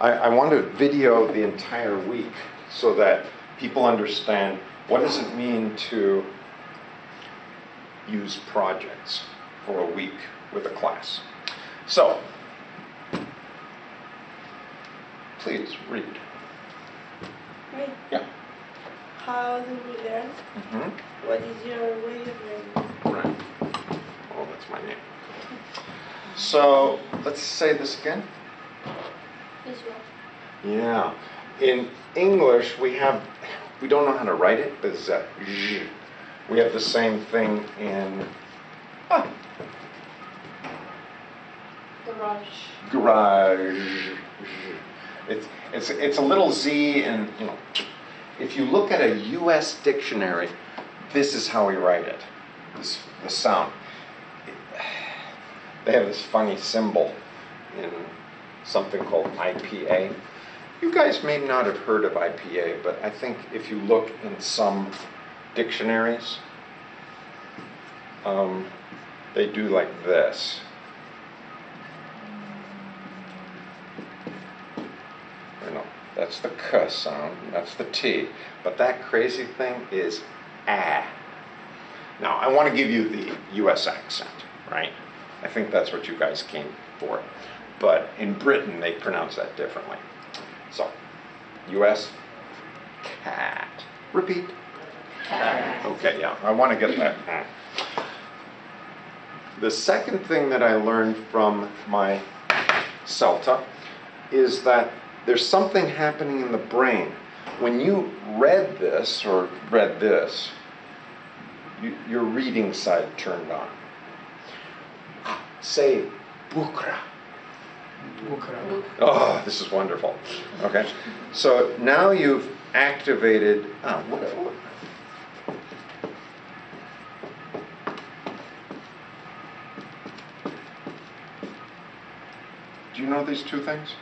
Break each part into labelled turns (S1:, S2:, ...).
S1: I want to video the entire week so that people understand what does it mean to use projects for a week with a class. So, please read.
S2: Me?
S1: Yeah.
S2: How do we learn?
S1: Mm-hmm.
S2: What is your way of learning?
S1: Right. Oh, that's my name. So, let's say this again.
S2: This one.
S1: Yeah. In English, we don't know how to write it, but it's a zh. We have the same thing in garage. It's a little Z, and if you look at a U.S. dictionary, this is how we write it. The sound. They have this funny symbol in something called IPA. You guys may not have heard of IPA, but I think if you look in some dictionaries, they do like this. That's the K sound, that's the T. But that crazy thing is ah. Now, I want to give you the US accent, right? I think that's what you guys came for. But in Britain, they pronounce that differently. So, US, cat. Repeat. Cat. Okay, yeah, I want to get that. The second thing that I learned from my CELTA is that there's something happening in the brain. When you read this, your reading side turned on. Say, bukra.
S3: Bukra.
S1: Oh, this is wonderful. Okay, so now you've activated, do you know these two things?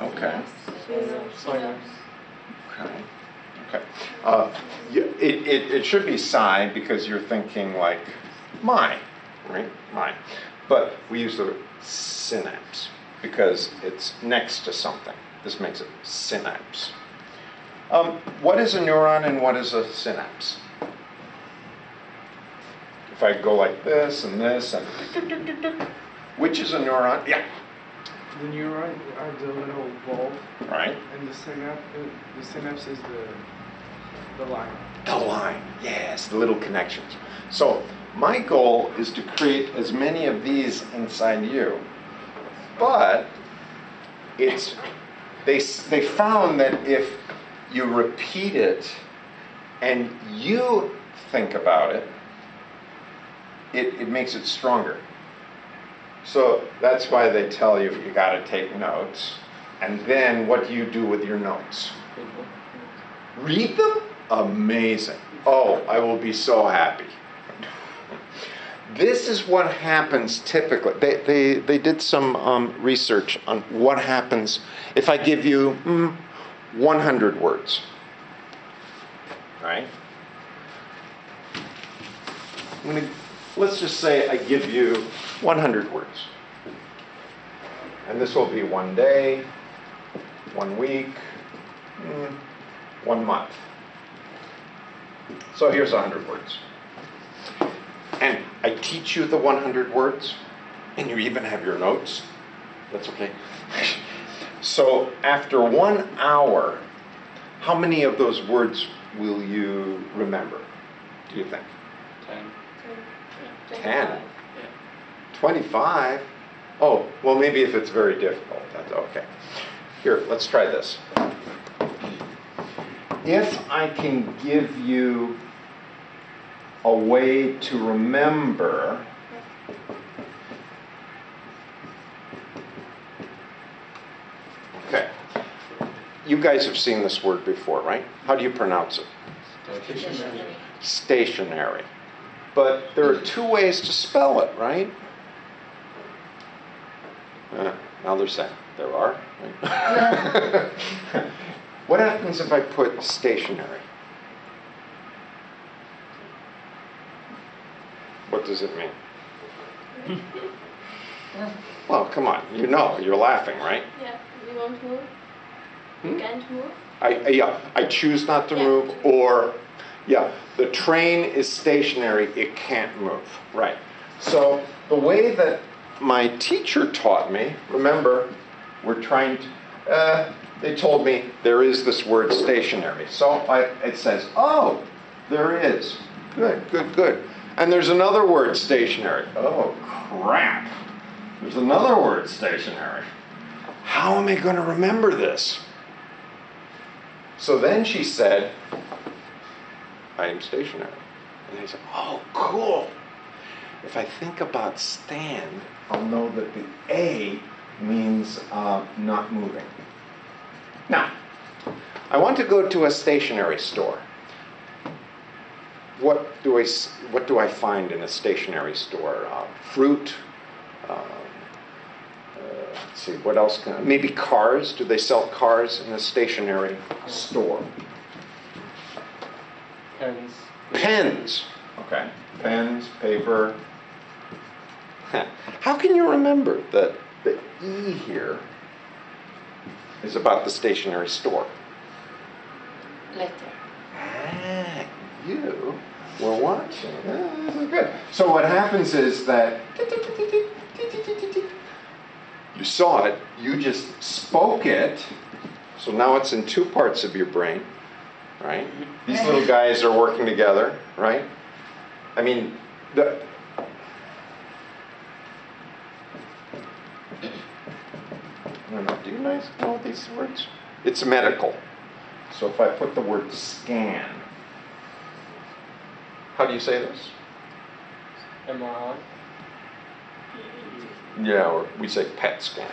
S1: Okay. Okay. It should be psi because you're thinking like my, right? My. But we use the synapse because it's next to something. This makes it synapse. What is a neuron and what is a synapse? If I go like this and this and which is a neuron? Yeah.
S3: The neuron are the little bulb,
S1: right?
S3: And the synapse is the line.
S1: The line, yes, the little connections. So my goal is to create as many of these inside you, but they found that if you repeat it and you think about it, it makes it stronger. So that's why they tell you got to take notes. And then what do you do with your notes? Read them? Amazing. Oh, I will be so happy. This is what happens typically. They did some research on what happens if I give you 100 words. Right? Let's just say I give you 100 words. And this will be 1 day, 1 week, 1 month. So here's 100 words. And I teach you the 100 words, and you even have your notes. That's okay. So after 1 hour, how many of those words will you remember, do you think? 10? 25? Oh, well, maybe if it's very difficult, that's okay. Here, let's try this. If I can give you a way to remember okay. You guys have seen this word before, right? How do you pronounce it?
S3: Stationary.
S1: Stationary. But there are 2 ways to spell it, right? Now they're saying there are. Right? What happens if I put stationary? What does it mean? Well, come on, you're laughing, right?
S2: Yeah, we don't move.
S1: Hmm?
S2: You can't move.
S1: I choose not to
S2: Yeah.
S1: move, or, yeah, the train is stationary, it can't move, right. So the way that my teacher taught me, remember, we're trying to, they told me there is this word stationary. So it says, oh, there is. Good, good, good. And there's another word, stationary. Oh, crap. There's another word, stationary. How am I going to remember this? So then she said, I am stationary. And I said, oh, cool. If I think about stand, I'll know that the A means not moving. Now, I want to go to a stationery store. What do I find in a stationery store? Fruit. Let's see, what else maybe cars? Do they sell cars in a stationery store?
S3: Pens.
S1: Pens. Okay. Pens, paper. How can you remember that the E here is about the stationery store?
S2: Letter.
S1: Ah, you were watching. This is good. So what happens is that you saw it, you just spoke it, so now it's in two parts of your brain, right? These little guys are working together, right? I mean, I don't know, do you guys know these words? It's medical. So if I put the word scan, how do you say this?
S3: MRI.
S1: Yeah, or we say PET scan.